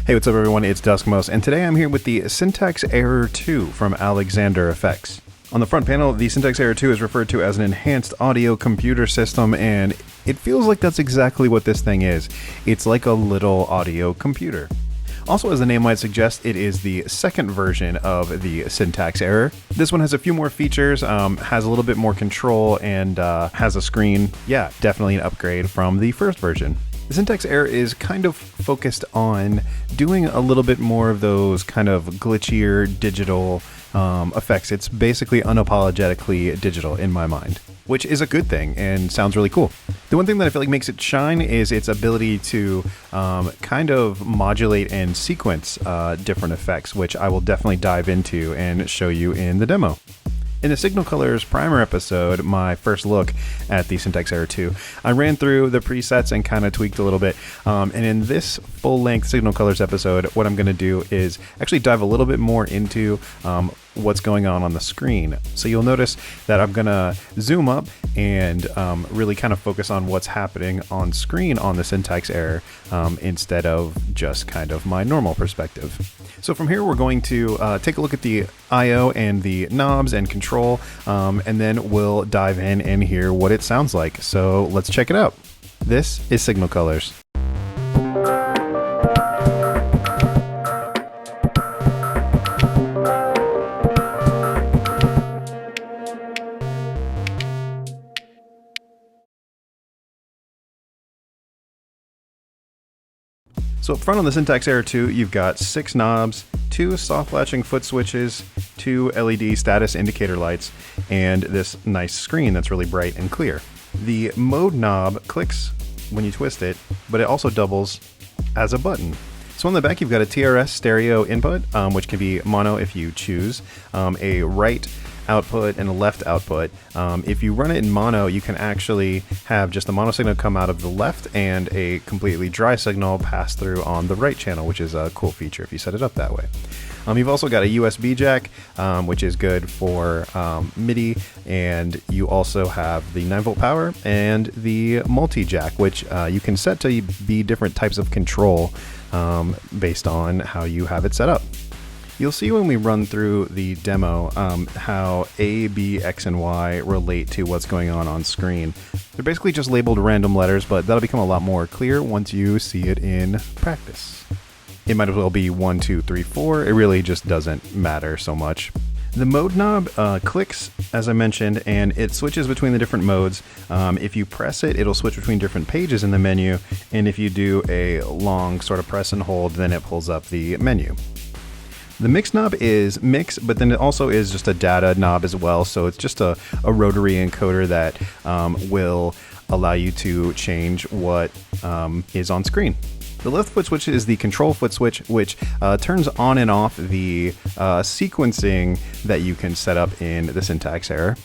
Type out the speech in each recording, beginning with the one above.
Hey, what's up everyone, it's Duskmos, and today I'm here with the Syntax Error 2 from Alexander Effects. On the front panel, the Syntax Error 2 is referred to as an enhanced audio computer system, and it feels like that's exactly what this thing is. It's like a little audio computer. Also, as the name might suggest, it is the second version of the Syntax Error. This one has a few more features, has a little bit more control, and has a screen. Yeah, definitely an upgrade from the first version. The Syntax Error is kind of focused on doing a little bit more of those kind of glitchier digital effects. It's basically unapologetically digital in my mind, which is a good thing and sounds really cool. The one thing that I feel like makes it shine is its ability to kind of modulate and sequence different effects, which I will definitely dive into and show you in the demo. In the Signal Colors Primer episode, my first look at the Syntax Error 2, I ran through the presets and kind of tweaked a little bit. And in this full-length Signal Colors episode, what I'm going to do is actually dive a little bit more into what's going on the screen. So you'll notice that I'm going to zoom up and really kind of focus on what's happening on screen on the Syntax Error instead of just kind of my normal perspective. So from here, we're going to take a look at the I/O and the knobs and control, and then we'll dive in and hear what it sounds like. So let's check it out. This is Signal Colors. So up front on the Syntax Error 2, you've got 6 knobs, 2 soft latching foot switches, 2 LED status indicator lights, and this nice screen that's really bright and clear. The mode knob clicks when you twist it, but it also doubles as a button. So on the back, you've got a TRS stereo input, which can be mono if you choose, a right output and a left output. If you run it in mono, you can actually have just the mono signal come out of the left and a completely dry signal pass through on the right channel, which is a cool feature if you set it up that way. You've also got a USB jack, which is good for MIDI, and you also have the 9-volt power and the multi-jack, which you can set to be different types of control based on how you have it set up. You'll see when we run through the demo how A, B, X, and Y relate to what's going on screen. They're basically just labeled random letters, but that'll become a lot more clear once you see it in practice. It might as well be 1, 2, 3, 4. It really just doesn't matter so much. The mode knob clicks, as I mentioned, and it switches between the different modes. If you press it, it'll switch between different pages in the menu, and if you do a long sort of press and hold, then it pulls up the menu. The mix knob is mix, but then it also is just a data knob as well, so it's just a rotary encoder that will allow you to change what is on screen. The left foot switch is the control foot switch, which turns on and off the sequencing that you can set up in the Syntax Error.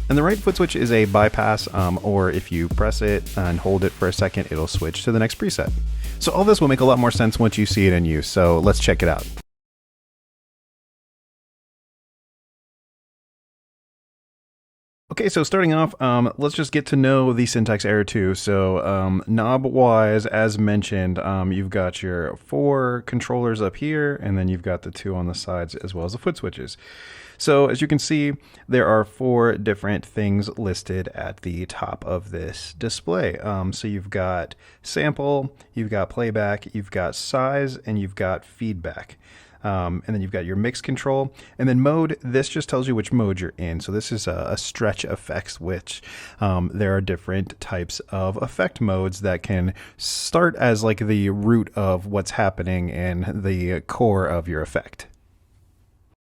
And the right foot switch is a bypass, or if you press it and hold it for a second, it'll switch to the next preset. So all this will make a lot more sense once you see it in use, so let's check it out. Okay, so starting off, let's just get to know the Syntax Error 2. So knob-wise, as mentioned, you've got your 4 controllers up here, and then you've got the 2 on the sides, as well as the foot switches. So as you can see, there are 4 different things listed at the top of this display. So you've got sample, you've got playback, you've got size, and you've got feedback. And then you've got your mix control, and then mode. This just tells you which mode you're in. So this is a stretch effects, which there are different types of effect modes that can start as like the root of what's happening and the core of your effect.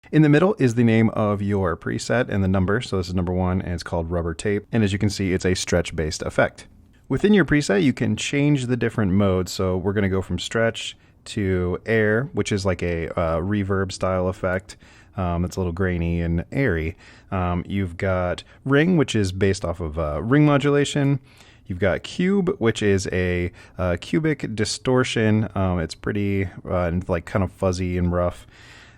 In the middle is the name of your preset and the number. So this is number 1, and it's called Rubber Tape. And as you can see, it's a stretch-based effect. Within your preset, you can change the different modes. So we're going to go from stretch to air, which is like a reverb style effect. It's a little grainy and airy. You've got ring, which is based off of ring modulation. You've got cube, which is a cubic distortion. It's pretty like kind of fuzzy and rough.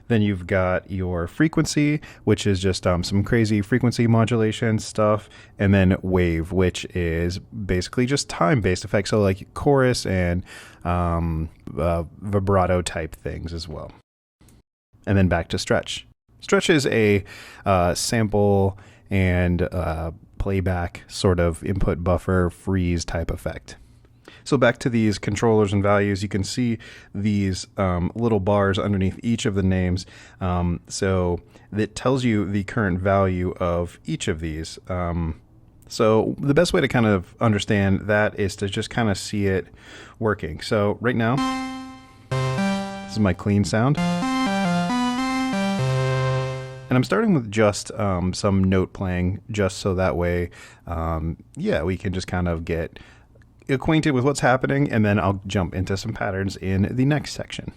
Then you've got your frequency, which is just some crazy frequency modulation stuff, and then wave, which is basically just time-based effects, so like chorus and vibrato type things as well. And then back to stretch. Stretch is a sample and playback sort of input buffer freeze type effect. So back to these controllers and values, you can see these little bars underneath each of the names. So that tells you the current value of each of these. So the best way to kind of understand that is to just kind of see it working. So right now, this is my clean sound. And I'm starting with just some note playing, just so that way, we can just kind of get acquainted with what's happening, and then I'll jump into some patterns in the next section.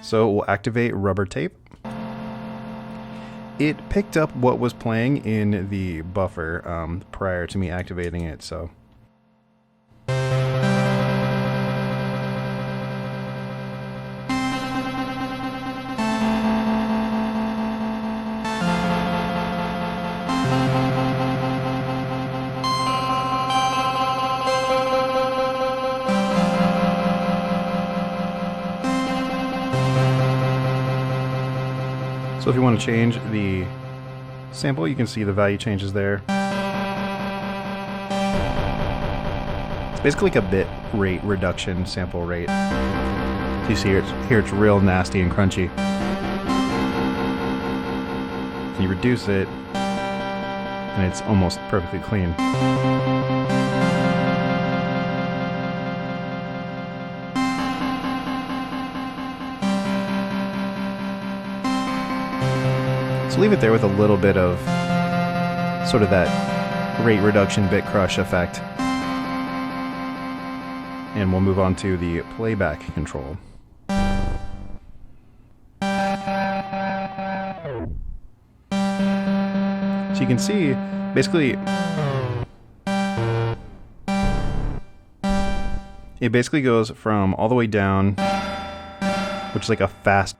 So we'll activate rubber tape. It picked up what was playing in the buffer prior to me activating it, so. So if you want to change the sample, you can see the value changes there. It's basically like a bit rate reduction sample rate. So you see here it's real nasty and crunchy. And you reduce it, and it's almost perfectly clean. So leave it there with a little bit of sort of that rate reduction bit crush effect. And we'll move on to the playback control. So you can see, basically, it basically goes from all the way down, which is like a fast,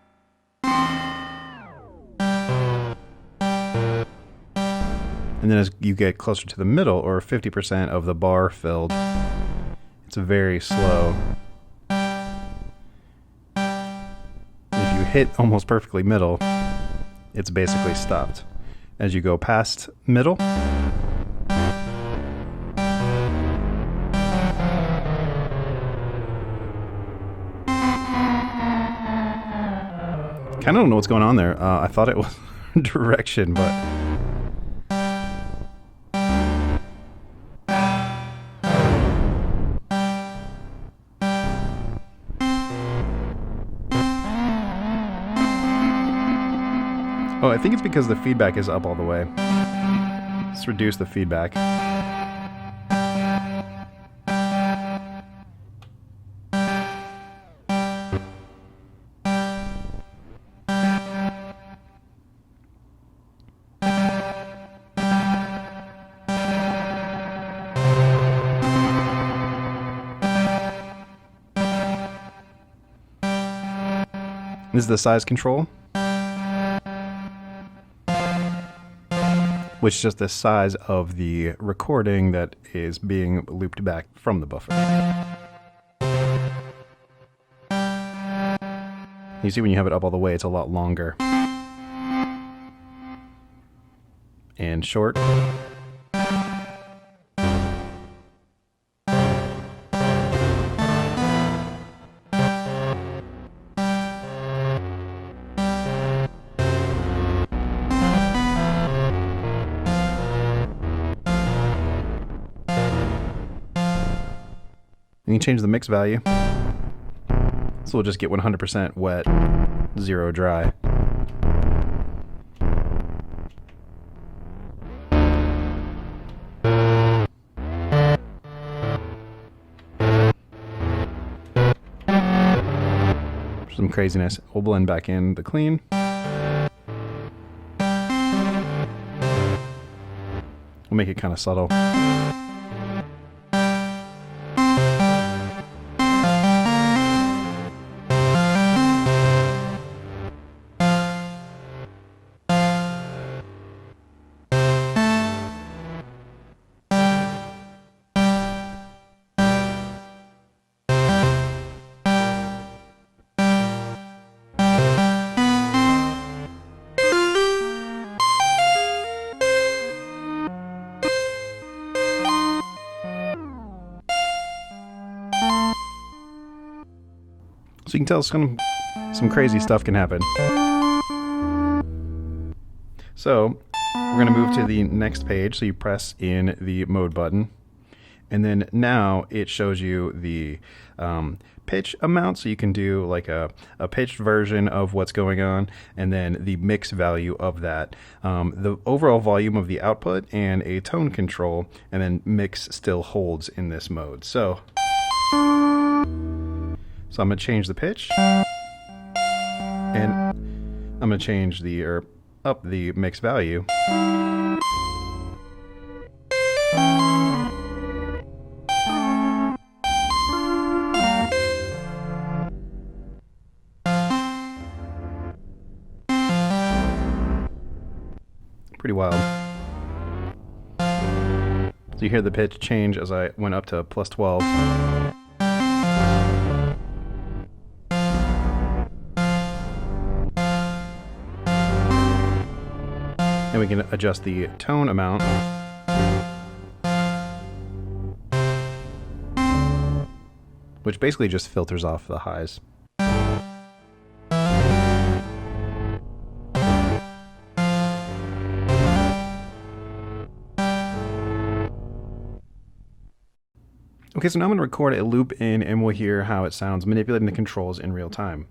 and then as you get closer to the middle, or 50% of the bar filled, it's very slow. If you hit almost perfectly middle, it's basically stopped. As you go past middle, kind of don't know what's going on there. I thought it was direction, but oh, I think it's because the feedback is up all the way. Let's reduce the feedback. This is the size control, which is just the size of the recording that is being looped back from the buffer. You see when you have it up all the way, it's a lot longer and short. And you change the mix value. So we'll just get 100% wet, 0 dry. Some craziness. We'll blend back in the clean. We'll make it kind of subtle. you can tell some crazy stuff can happen. So we're going to move to the next page. So you press in the mode button, and then now it shows you the pitch amount, so you can do like a pitched version of what's going on, and then the mix value of that, the overall volume of the output, and a tone control, and then mix still holds in this mode. So I'm going to change the pitch, and I'm going to change up the mix value. Pretty wild. So you hear the pitch change as I went up to plus 12. And we can adjust the tone amount. Which basically just filters off the highs. Okay, so now I'm going to record a loop in, and we'll hear how it sounds manipulating the controls in real time.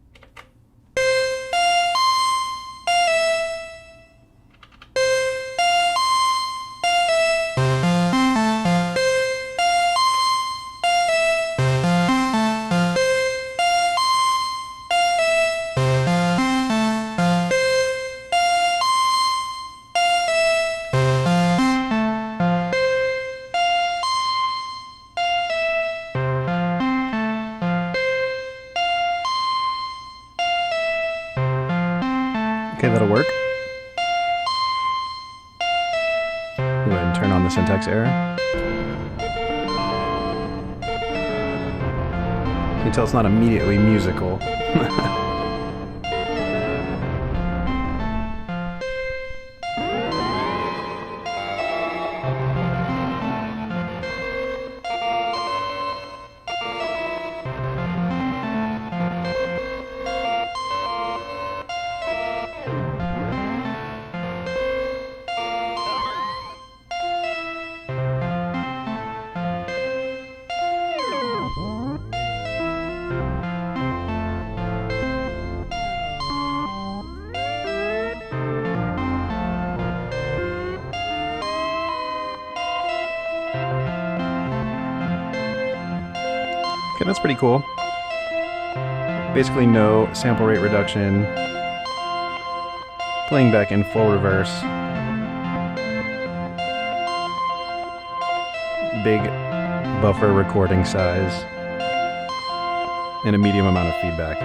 Okay, that'll work. Go ahead and turn on the syntax error. You can tell it's not immediately musical. Okay, that's pretty cool. Basically no sample rate reduction. Playing back in full reverse. Big buffer recording size. And a medium amount of feedback.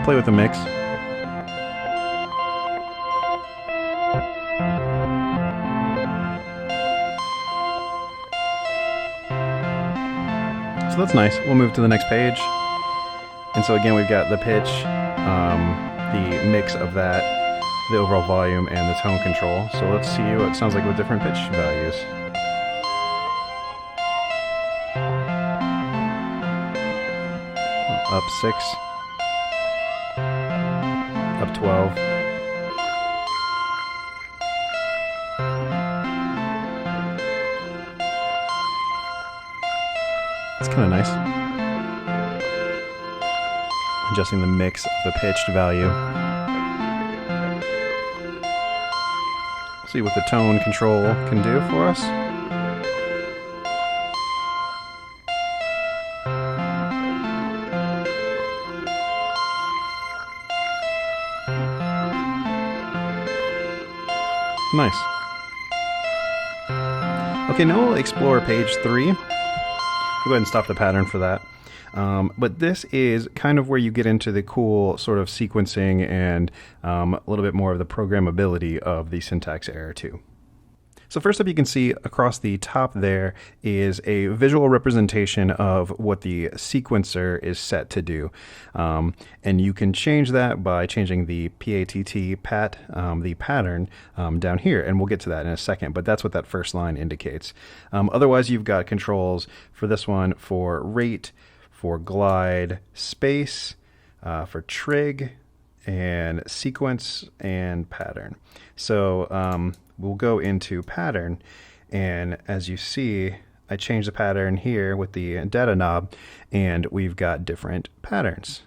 Play with the mix. So that's nice. We'll move to the next page. And so again, we've got the pitch, the mix of that, the overall volume, and the tone control. So let's see what it sounds like with different pitch values. Up 6. Up 12. That's kind of nice. Adjusting the mix of the pitched value. See what the tone control can do for us. Nice. Okay, now we'll explore page 3. We'll go ahead and stop the pattern for that. But this is kind of where you get into the cool sort of sequencing and a little bit more of the programmability of the syntax error too. So first up, you can see across the top there is a visual representation of what the sequencer is set to do. And you can change that by changing the PATT, the pattern down here, and we'll get to that in a second, but that's what that first line indicates. Otherwise, you've got controls for this one for rate, for glide, space, for trig and sequence and pattern. So we'll go into pattern, and as you see, I changed the pattern here with the data knob, and we've got different patterns.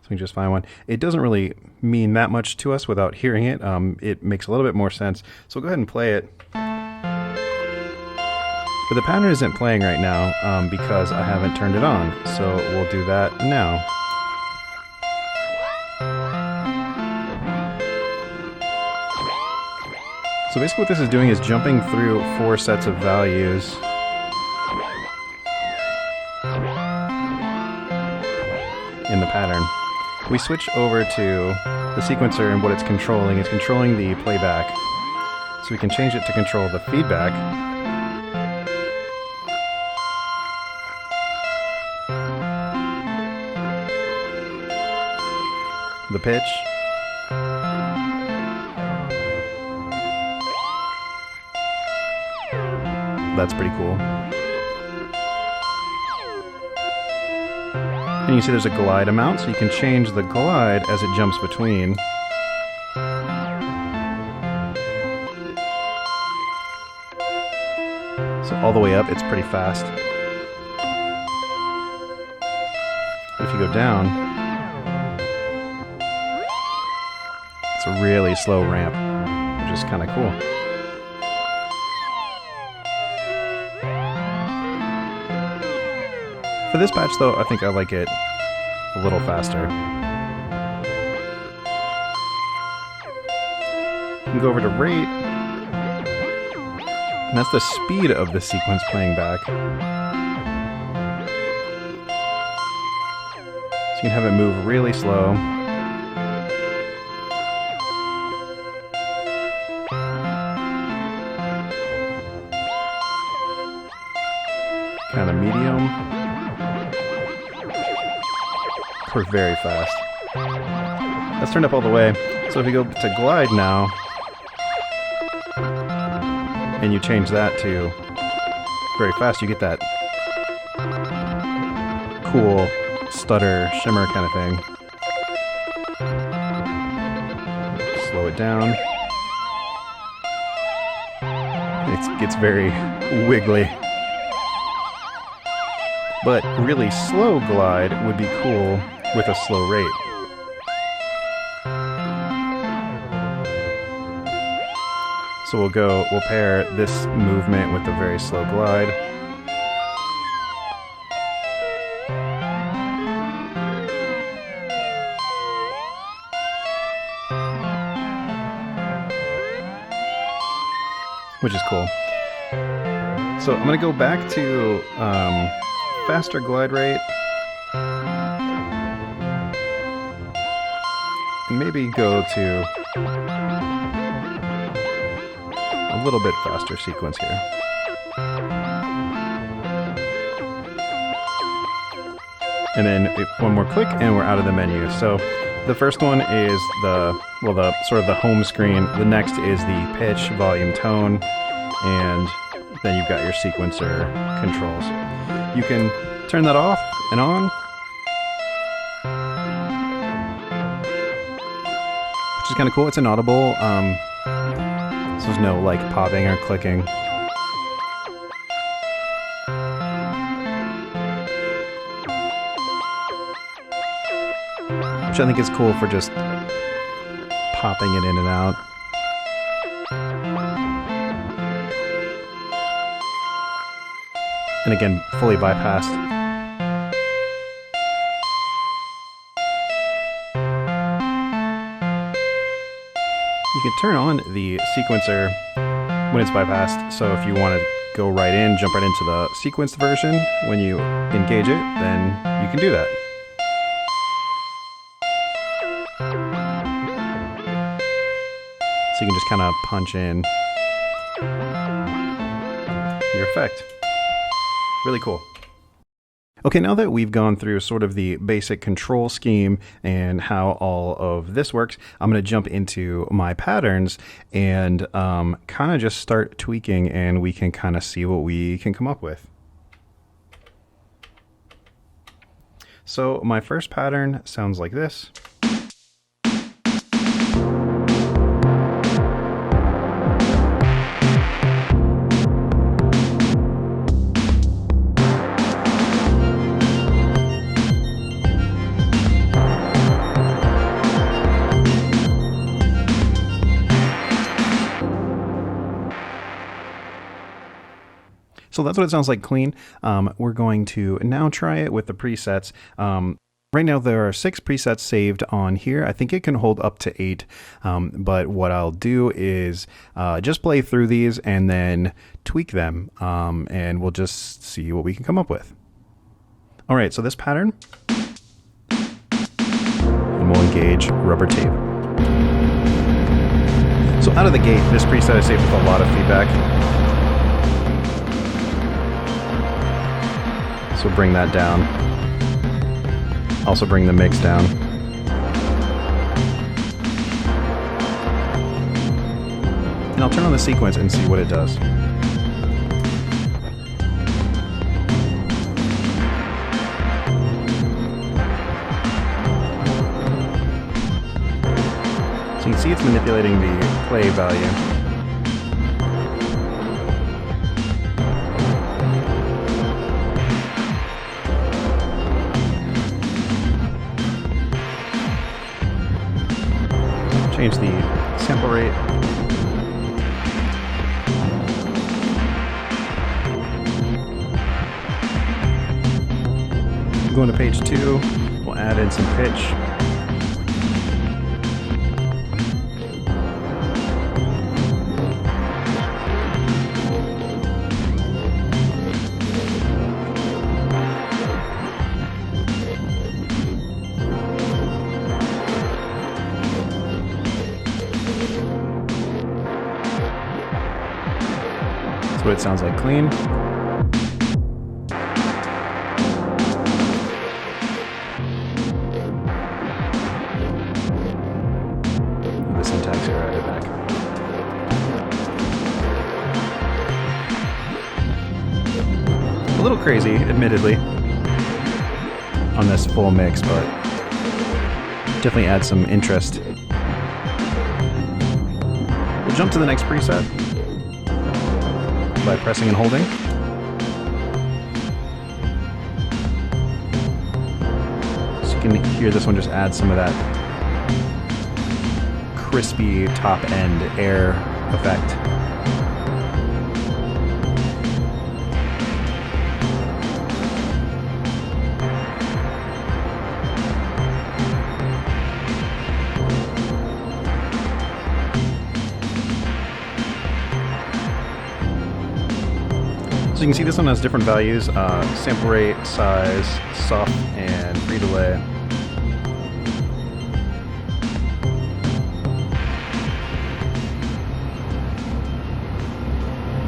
So we can just find one. It doesn't really mean that much to us without hearing it. It makes a little bit more sense. So we'll go ahead and play it. But the pattern isn't playing right now because I haven't turned it on. So we'll do that now. So basically what this is doing is jumping through 4 sets of values. In the pattern. We switch over to the sequencer, and what it's controlling the playback. So we can change it to control the feedback. The pitch. That's pretty cool. And you can see there's a glide amount, so you can change the glide as it jumps between. So all the way up, it's pretty fast. If you go down, it's a really slow ramp, which is kind of cool. For this patch, though, I think I like it a little faster. You can go over to rate, and that's the speed of the sequence playing back. So you can have it move really slow. Kind of medium. Or very fast. That's turned up all the way. So if you go to glide now, and you change that to very fast, you get that cool stutter, shimmer kind of thing. Slow it down. It gets very wiggly. But really slow glide would be cool with a slow rate. So we'll pair this movement with a very slow glide. Which is cool. So I'm going to go back to faster glide rate. And maybe go to a little bit faster sequence here. And then one more click and we're out of the menu. So the first one is the sort of the home screen. The next is the pitch, volume, tone, and then you've got your sequencer controls. You can turn that off and on, which is kind of cool. It's inaudible, so there's no like popping or clicking. Which I think is cool for just popping it in and out. And again, fully bypassed. You can turn on the sequencer when it's bypassed, so if you want to go right in, jump right into the sequenced version, when you engage it, then you can do that. So you can just kind of punch in your effect. Really cool. Okay, now that we've gone through sort of the basic control scheme and how all of this works, I'm going to jump into my patterns and kind of just start tweaking, and we can kind of see what we can come up with. So my first pattern sounds like this. So that's what it sounds like clean. We're going to now try it with the presets. Right now there are 6 presets saved on here. I think it can hold up to 8, but what I'll do is just play through these and then tweak them, and we'll just see what we can come up with. All right, so this pattern, and we'll engage rubber tape. So out of the gate, this preset is saved with a lot of feedback. So bring that down. Also bring the mix down. And I'll turn on the sequence and see what it does. So you can see it's manipulating the play value. Change the sample rate. Going to page 2, we'll add in some pitch. That's what it sounds like clean. The syntax error added back. A little crazy, admittedly, on this full mix, but definitely adds some interest. We'll jump to the next preset by pressing and holding. So you can hear this one just add some of that crispy top end air effect. So you can see this one has different values, sample rate, size, soft, and free delay.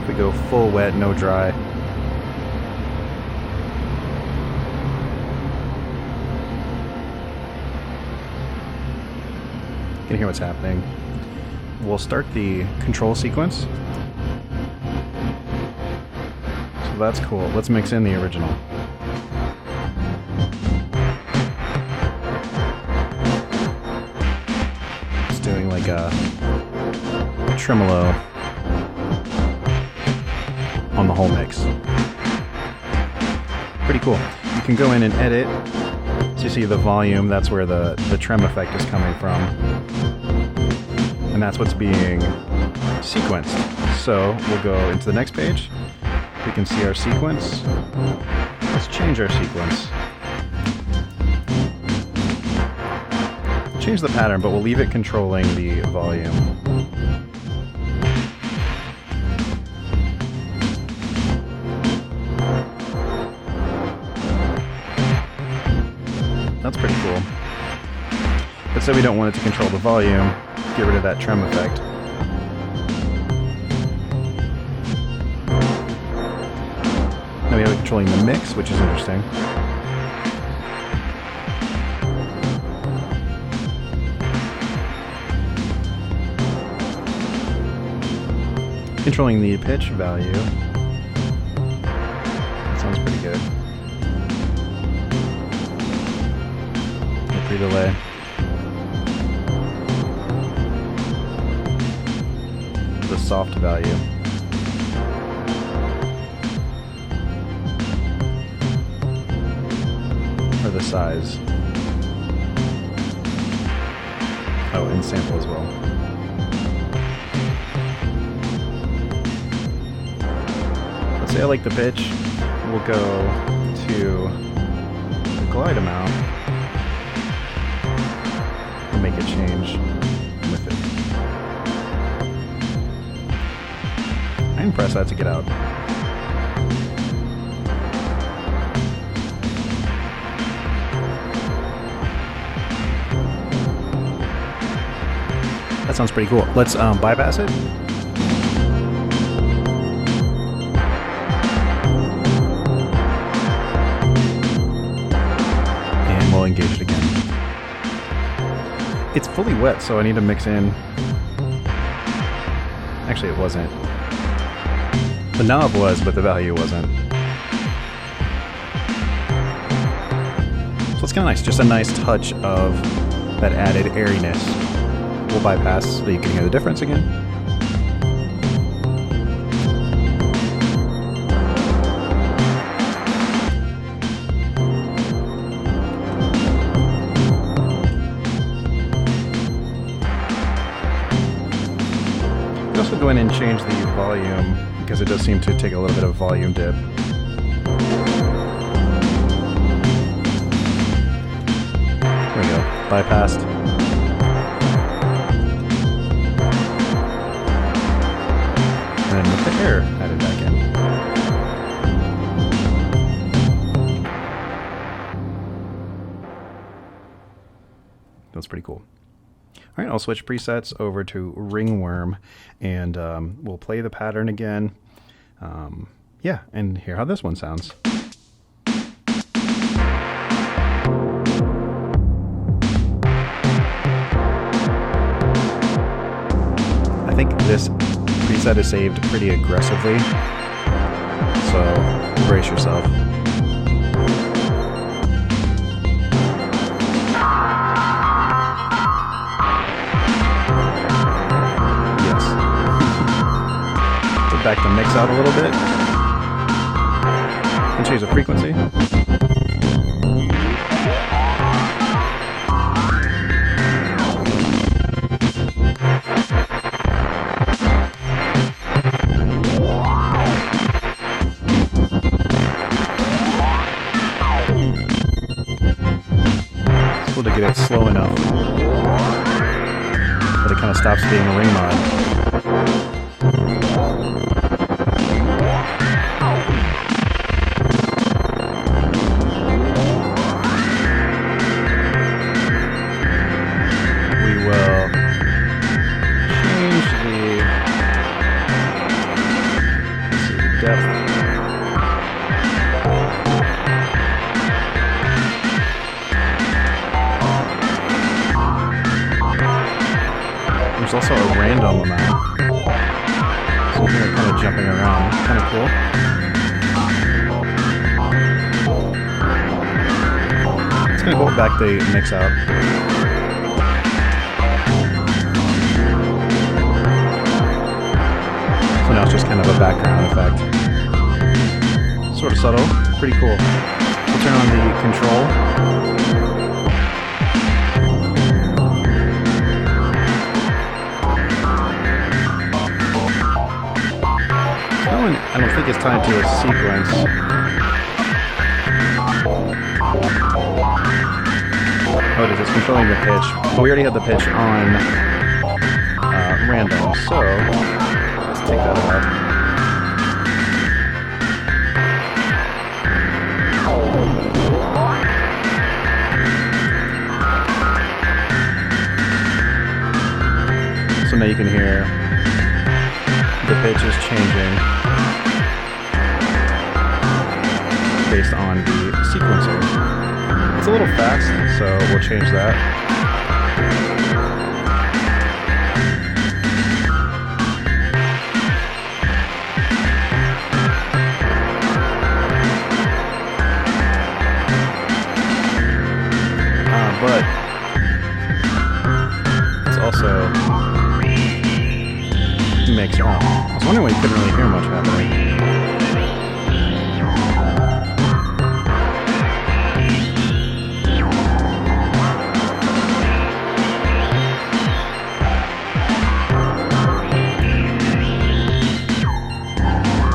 If we go full wet, no dry. You can hear what's happening. We'll start the control sequence. That's cool. Let's mix in the original. Just doing like a tremolo on the whole mix. Pretty cool. You can go in and edit. So you see the volume, that's where the trem effect is coming from. And that's what's being sequenced. So we'll go into the next page. We can see our sequence. Let's change our sequence. Change the pattern, but we'll leave it controlling the volume. That's pretty cool. But say we don't want it to control the volume, get rid of that trem effect. Now we have it controlling the mix, which is interesting. Controlling the pitch value. That sounds pretty good. pre-delay. The soft value. Or the size. Oh, and sample as well. Let's say I like the pitch. We'll go to the glide amount and make a change with it. I can press that to get out. That sounds pretty cool. Let's bypass it. And we'll engage it again. It's fully wet, so I need to mix in. Actually, it wasn't. The knob was, but the value wasn't. So it's kind of nice. Just a nice touch of that added airiness. We'll bypass so you can hear the difference again. You can also go in and change the volume because it does seem to take a little bit of volume dip. There we go, bypassed. And then with the air added back in. That's pretty cool. All right, I'll switch presets over to Ringworm, and we'll play the pattern again. Yeah, and hear how this one sounds. I think this preset is saved pretty aggressively, so brace yourself. Yes. Put back the mix out a little bit and change the frequency. To get it slow enough that it kind of stops being a ring mod. We will change the depth. There's also a random amount, so we're kind of jumping around. Kind of cool. It's going to hold back the mix out. So now it's just kind of a background effect. Sort of subtle, pretty cool. We'll turn on the control. I don't think it's tied to a sequence. Oh, it is. It's controlling the pitch. But we already had the pitch on random, so let's take that out. So now you can hear the pitch is changing based on the sequencer. It's a little fast, so we'll change that. But wondering why you couldn't really hear much happening.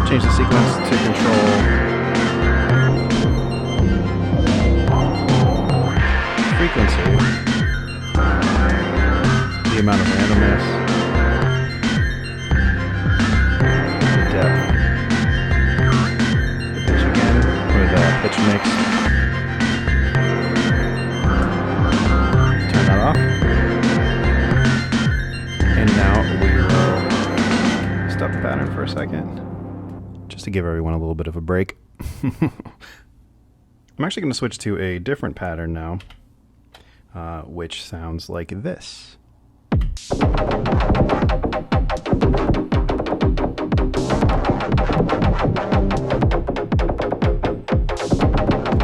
Change the sequence to control frequency, the amount of randomness, the depth, the pitch again, or the pitch mix. Turn that off. And now we will stop the pattern for a second, just to give everyone a little bit of a break. I'm actually going to switch to a different pattern now, which sounds like this. A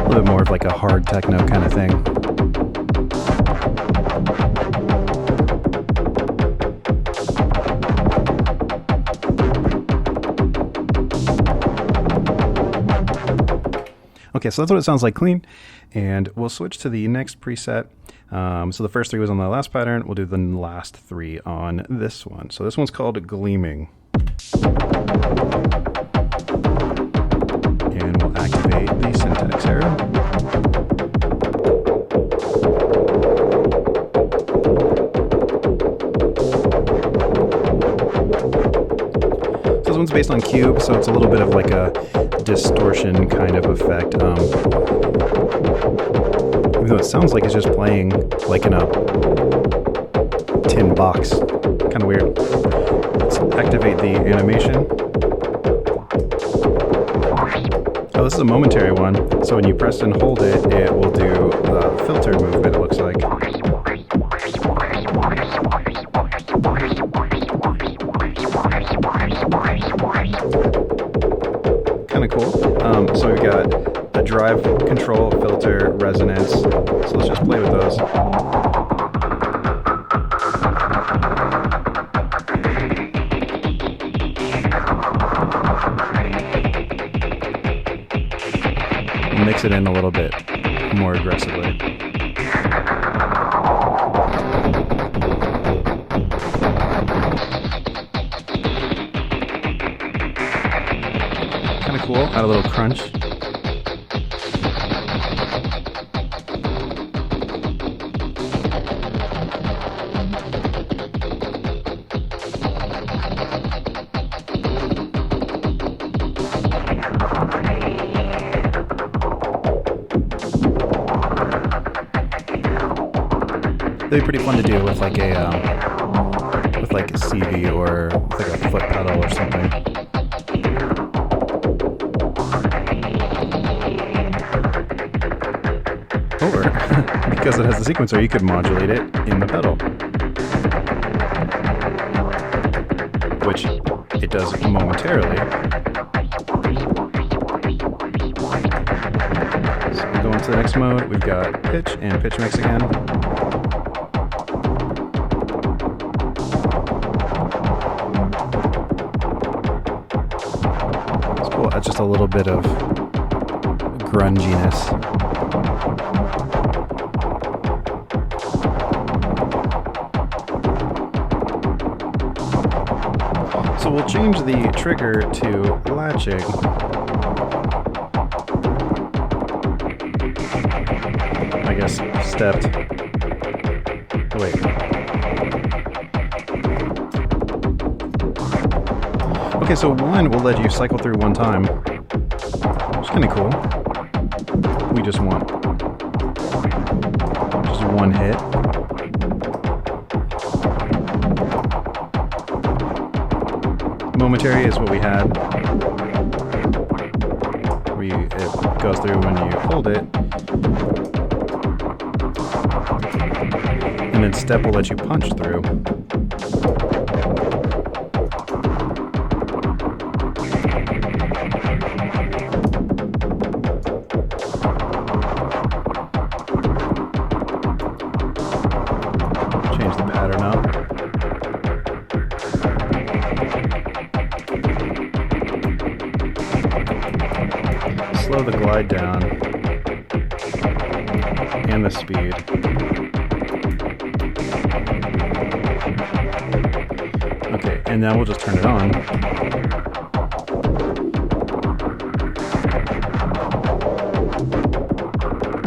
little bit more of like a hard techno kind of thing. Okay, so that's what it sounds like clean, and we'll switch to the next preset. So the first three was on the last pattern. We'll do the last three on this one. So this one's called Gleaming. And we'll activate the syntax error. So this one's based on cube, so it's a little bit of like a distortion kind of effect. Even though it sounds like it's just playing like in a tin box. Kind of weird. Let's activate the animation. Oh, this is a momentary one. So when you press and hold it, it will do a filter movement, it looks like. Kind of cool. So we've got a drive, control, filter, resonance. So let's just play with those. Mix it in a little bit more aggressively. Kind of cool. Add a little crunch. They'd be pretty fun to do with like a CV or with like a foot pedal or something. Or because it has the sequencer, you could modulate it in the pedal, which it does momentarily. So we go into the next mode. We've got pitch and pitch mix again. That's just a little bit of grunginess. So we'll change the trigger to latching. I guess stepped. Wait. Okay, so one will let you cycle through one time, which is kind of cool. We just want just one hit. Momentary is what we had, where it goes through when you hold it, and then step will let you punch through. slow the glide down and the speed. Okay, and now we'll just turn it on.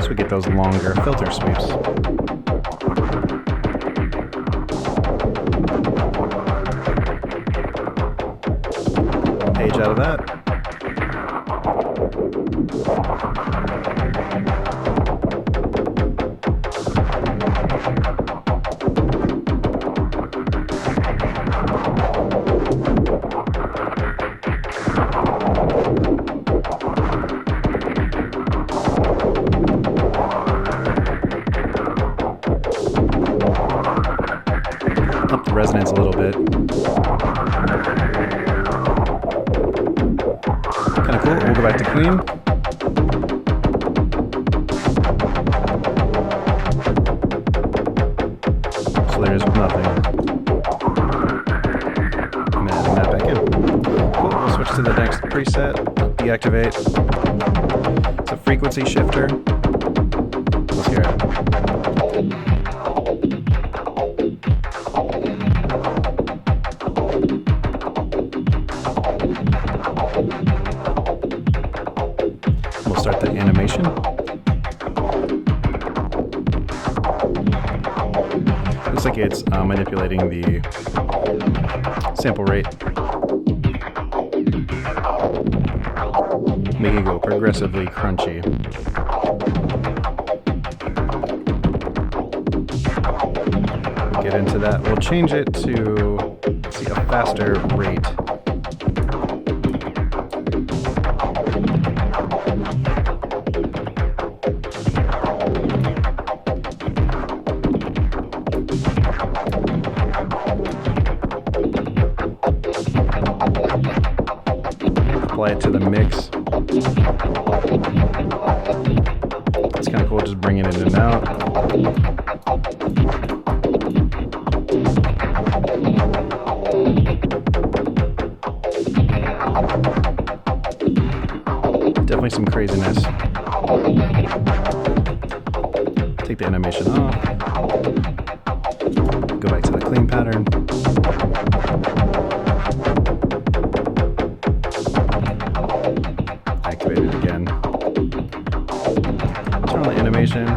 So we get those longer filter sweeps. Page out of that. Up the resonance a little bit. Kind of cool. We'll go back to clean. So there's nothing. I'm adding that back in. Cool. We'll switch to the next preset. Deactivate. It's a frequency shifter. Let's hear it. We'll start the animation. Looks like it's manipulating the sample rate. Make it go progressively crunchy. We'll get into that. We'll change it to, let's see, a faster rate. Apply it to the mix. It's kind of cool, just bringing it in and out. Definitely some craziness. Take the animation off. Go back to the clean pattern. Activate it again. Turn on the animation.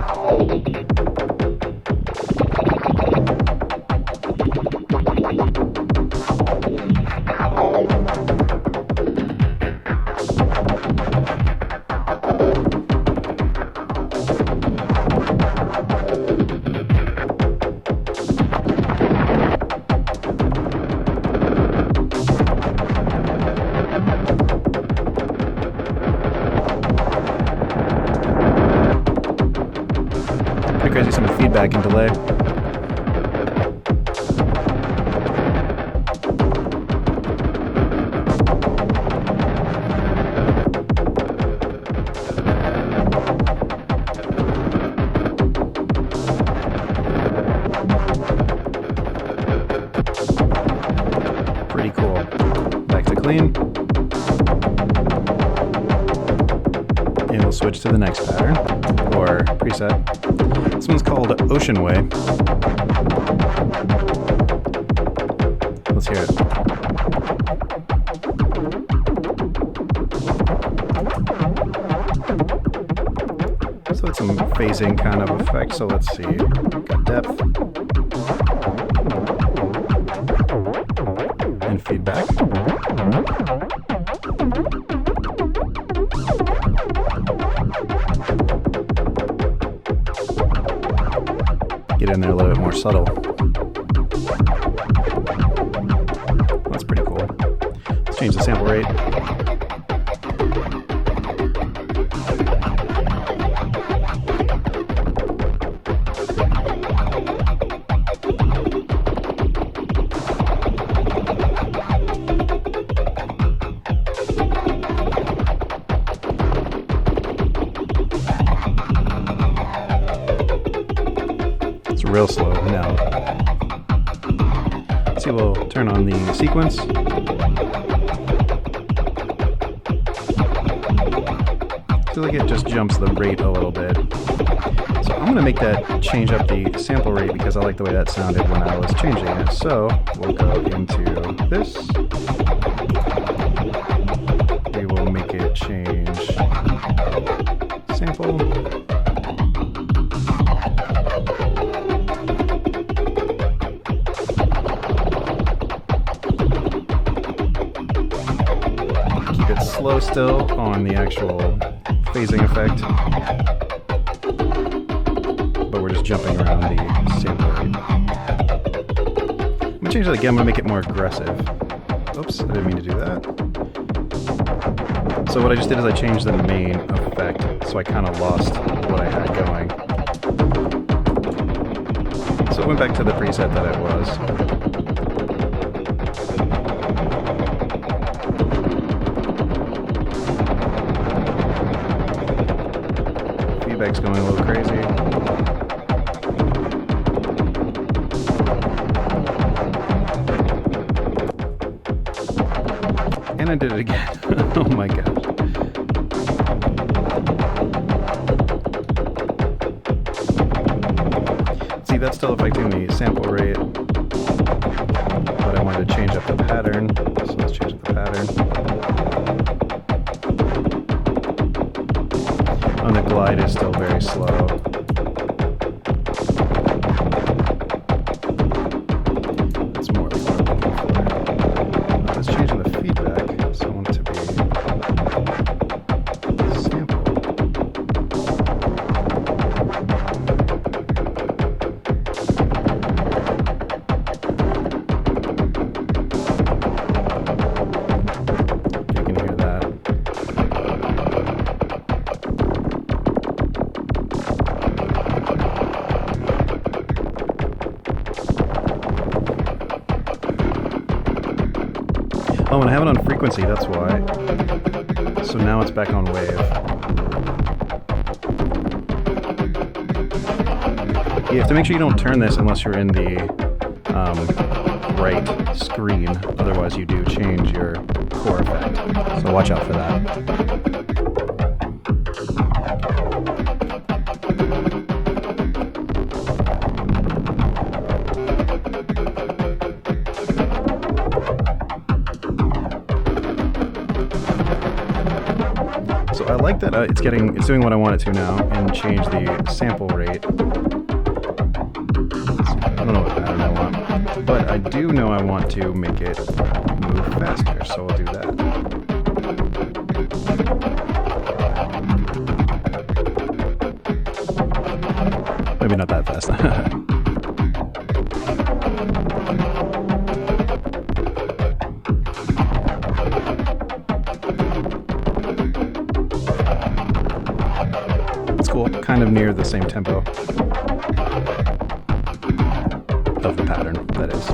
Pretty crazy, some feedback and delay. Pretty cool. Back to clean. And we'll switch to the next pattern, or preset. This one's called Ocean Way. Let's hear it. So it's some phasing kind of effect, so let's see. Got depth. And feedback. Get in there a little bit more subtle. That's pretty cool. Let's change the sample rate. It's real slow now. Let's see, we'll turn on the sequence. feel like it just jumps the rate a little bit. So I'm going to make that change up the sample rate because I like the way that sounded when I was changing it. So we'll go into this. We will make it change sample. Keep it slow still on the actual phasing effect. But we're just jumping around the sample rate. I'm going to change that again. I'm going to make it more aggressive. Oops, I didn't mean to do that. So what I just did is I changed the main effect, so I kind of lost what I had going. So it went back to the preset that it was. Feedback's going a little crazy. And I did it again. Oh my gosh. See, that's still affecting the sample rate, but I wanted to change up the pattern, so let's change up the pattern. And the glide is still very slow. That's more than what I'm looking for. Let's change the feedback, so I want it to be sample. You can hear that. Oh, and I have it on frequency, that's why. So now it's back on wave. You have to make sure you don't turn this unless you're in the right screen. Otherwise you do change your core effect. So watch out for that. So I like that it's doing what I want it to now, and change the sample rate. I don't know what pattern I want, but I do know I want to make it move faster, so I'll do that. Maybe not that fast. Kind of near the same tempo of the pattern, that is.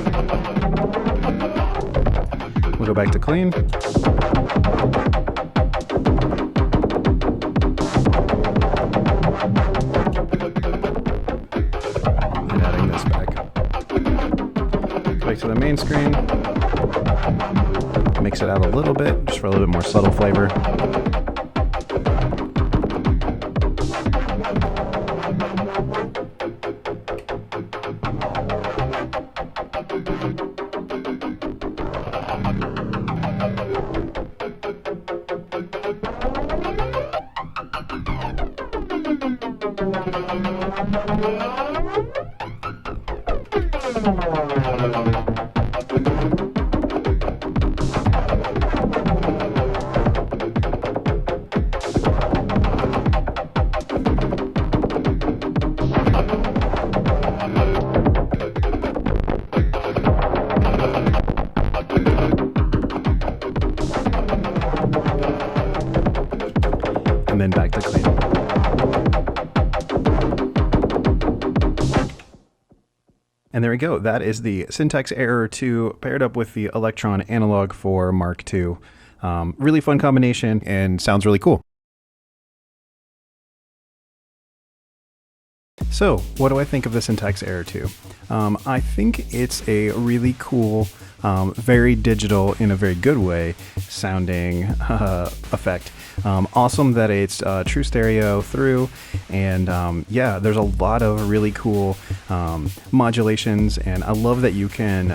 We'll go back to clean. And adding this back. Go back to the main screen. Mix it out a little bit, just for a little bit more subtle flavor. And then back to clean. And there we go. That is the Syntax Error 2 paired up with the Elektron Analog 4 Mark II. Really fun combination and sounds really cool. So, what do I think of the Syntax Error 2? I think it's a really cool very digital in a very good way sounding effect. Awesome that it's true stereo through, and yeah, there's a lot of really cool modulations, and I love that you can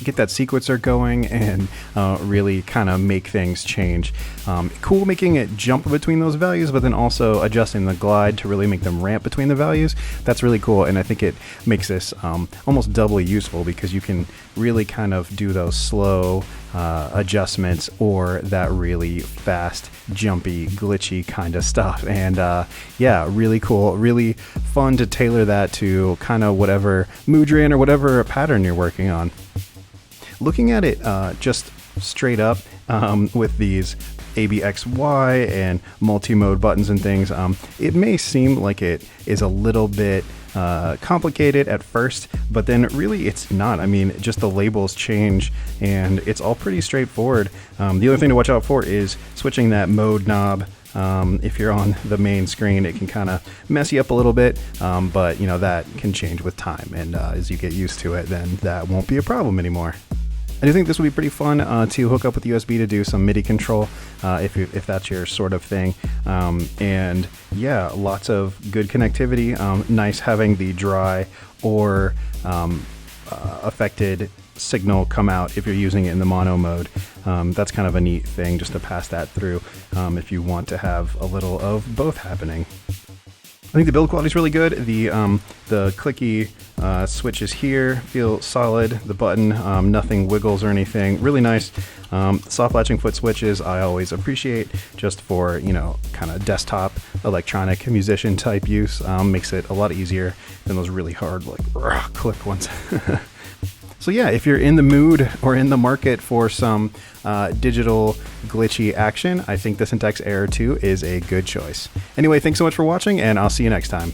get that sequencer going and really kind of make things change. Cool making it jump between those values, but then also adjusting the glide to really make them ramp between the values. That's really cool, and I think it makes this almost doubly useful because you can really kind of do those slow adjustments or that really fast, jumpy, glitchy kind of stuff. And yeah, really cool, really fun to tailor that to kind of whatever mood you're in or whatever pattern you're working on. Looking at it just straight up with these ABXY and multi-mode buttons and things, it may seem like it is a little bit complicated at first, but then really it's not. I mean, just the labels change and it's all pretty straightforward. The only thing to watch out for is switching that mode knob. If you're on the main screen, it can kind of mess you up a little bit, but you know, that can change with time, and as you get used to it, then that won't be a problem anymore. I do think this would be pretty fun to hook up with USB to do some MIDI control if that's your sort of thing. And yeah, lots of good connectivity. Nice having the dry or affected signal come out if you're using it in the mono mode. That's kind of a neat thing just to pass that through if you want to have a little of both happening. I think the build quality is really good. The clicky switches here feel solid. The button, nothing wiggles or anything. Really nice. Soft latching foot switches I always appreciate just for, you know, kind of desktop electronic musician type use. Makes it a lot easier than those really hard like click ones. So yeah, if you're in the mood or in the market for some digital glitchy action, I think the Synths Air 2 is a good choice. Anyway, thanks so much for watching, and I'll see you next time.